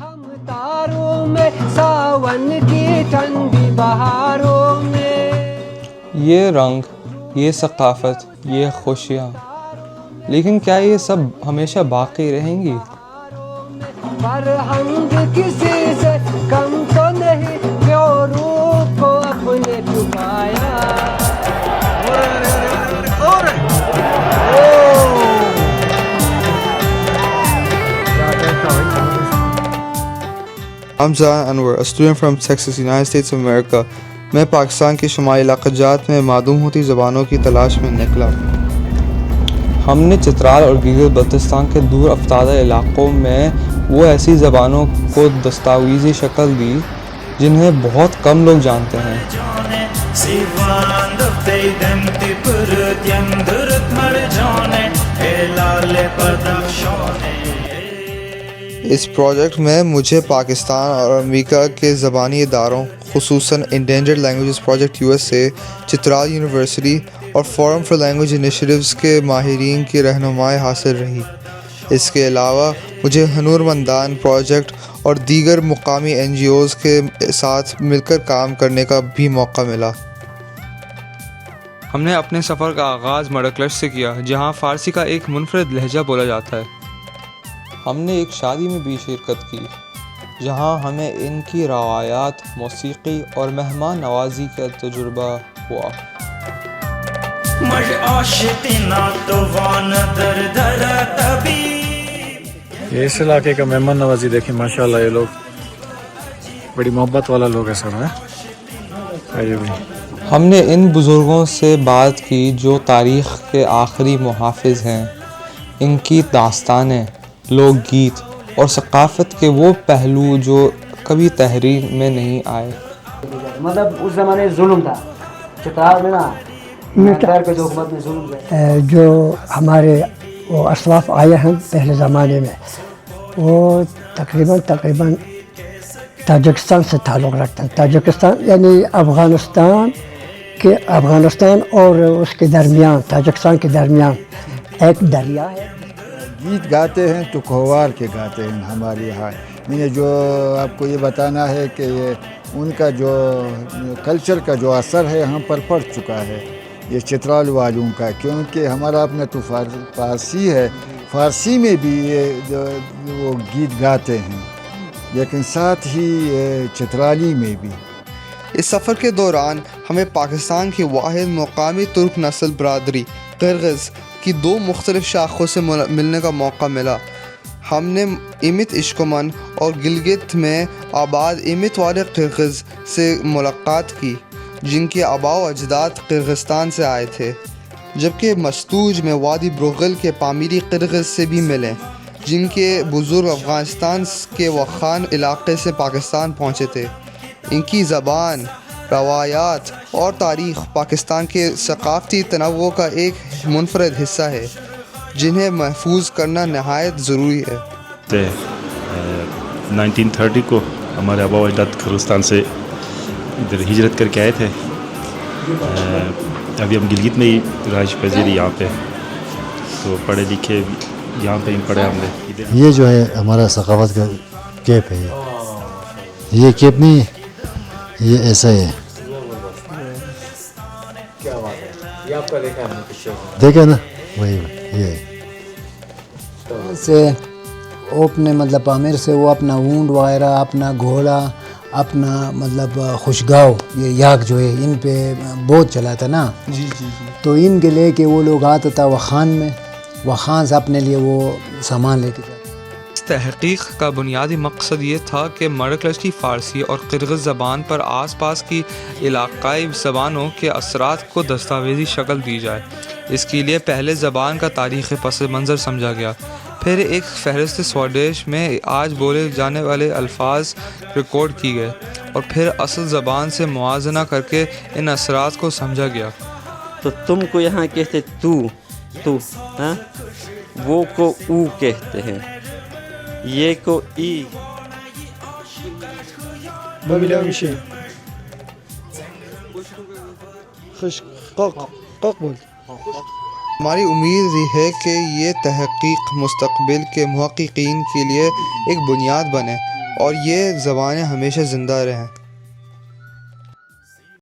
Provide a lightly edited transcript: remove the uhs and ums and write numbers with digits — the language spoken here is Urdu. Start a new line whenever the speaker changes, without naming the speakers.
ہم تاروں میں ساون کی ٹھنڈی بہاروں میں،
یہ رنگ، یہ ثقافت، یہ خوشیاں، لیکن کیا یہ سب ہمیشہ باقی رہیں گی؟
فرہنگ کسی سے کم تو نہیں جو روح کو اپنے چھپایا.
I'm Zan Anwar, a student from Texas, United States of America. میں پاکستان کے شمالی علاقہ جات میں معدوم ہوتی زبانوں کی تلاش میں نکلا.
ہم نے چترال اور گلگت بلتستان کے دور افتادہ علاقوں میں وہ ایسی زبانوں کو دستاویزی شکل دی جنہیں بہت کم لوگ جانتے ہیں.
اس پروجیکٹ میں مجھے پاکستان اور امریکہ کے زبانی اداروں خصوصاً endangered languages project USA، Chitral university اور فورم فار لینگویج انیشیٹیوز کے ماہرین کی رہنمائی حاصل رہی. اس کے علاوہ مجھے ہنور مندان پروجیکٹ اور دیگر مقامی NGOز کے ساتھ مل کر کام کرنے کا بھی موقع ملا.
ہم نے اپنے سفر کا آغاز مڈکلش سے کیا، جہاں فارسی کا ایک منفرد لہجہ بولا جاتا ہے. ہم نے ایک شادی میں بھی شرکت کی، جہاں ہمیں ان کی روایات، موسیقی اور مہمان نوازی کا تجربہ ہوا.
اس علاقے کا مہمان نوازی دیکھیں، ماشاءاللہ یہ لوگ بڑی محبت والا لوگ ہیں سب.
ہم نے ان بزرگوں سے بات کی جو تاریخ کے آخری محافظ ہیں. ان کی داستانیں، لوک گیت اور ثقافت کے وہ پہلو جو کبھی تحریر میں نہیں آئے.
مطلب اس زمانے ظلم تھا چترال میں نا، مقدار کے حکومت میں ظلم ہے.
جو ہمارے وہ اسلاف آئے ہیں پہلے زمانے میں، وہ تقریباً تاجکستان سے تعلق رکھتے ہیں. تاجکستان یعنی افغانستان اور اس کے درمیان، تاجکستان کے درمیان ایک دریا ہے.
گیت گاتے ہیں تو کھوار کے گاتے ہیں ہمارے یہاں. میں نے جو آپ کو یہ بتانا ہے کہ یہ ان کا جو کلچر کا جو اثر ہے یہاں پر پڑ چکا ہے یہ چترال والوں کا، کیونکہ ہمارا اپنا تو فارسی ہے، فارسی میں بھی یہ وہ گیت گاتے ہیں، لیکن ساتھ ہی چترالی میں بھی.
اس سفر کے دوران ہمیں پاکستان کی واحد مقامی ترک نسل برادری قرغز کی دو مختلف شاخوں سے ملنے کا موقع ملا. ہم نے ایمت اشکمن اور گلگت میں آباد ایمت والے قرغز سے ملاقات کی، جن کے آباء و اجداد قرغستان سے آئے تھے، جبکہ مستوج میں وادی بروغل کے پامیری قرغز سے بھی ملے، جن کے بزرگ افغانستان کے وخان علاقے سے پاکستان پہنچے تھے. ان کی زبان، روایات اور تاریخ پاکستان کے ثقافتی تنوع کا ایک منفرد حصہ ہے، جنہیں محفوظ کرنا نہایت ضروری ہے.
1930 کو ہمارے آباء و اجداد قرغستان سے ادھر ہجرت کر کے آئے تھے. ابھی ہم گلگت میں ہی رہائش پذیر یہاں پہ، تو پڑھے لکھے یہاں پہ ہی پڑھے ہم نے.
یہ جو ہے ہمارا ثقافت کا کیپ ہے. یہ کیپ نہیں ہے، یہ ایسا ہے.
کیا بات ہے، یہ آپ کا دیکھا ہم نے پیچھے
دیکھا نا، وہی یہ
سے وہ اپنے مطلب پامیر سے وہ اپنا اونٹ وغیرہ، اپنا گھوڑا، اپنا مطلب خوشگاؤ، یہ یاک جو ہے ان پہ بہت چلا تھا نا.
جی.
تو ان کے لے کے وہ لوگ آتا تھا وخان میں، وخان سے اپنے لیے وہ سامان لے کے جاتا.
اس تحقیق کا بنیادی مقصد یہ تھا کہ مڈکلش کی فارسی اور قرغز زبان پر آس پاس کی علاقائی زبانوں کے اثرات کو دستاویزی شکل دی جائے. اس کے لیے پہلے زبان کا تاریخی پس منظر سمجھا گیا، پھر ایک فہرست سوادیش میں آج بولے جانے والے الفاظ ریکارڈ کی گئے، اور پھر اصل زبان سے موازنہ کر کے ان اثرات کو سمجھا گیا.
تو تم کو یہاں کہتے تو ہاں، وہ کو او کہتے ہیں، یہ کو ای.
ہماری امید یہ ہے کہ یہ تحقیق مستقبل کے محققین کے لیے ایک بنیاد بنے اور یہ زبانیں ہمیشہ زندہ رہیں۔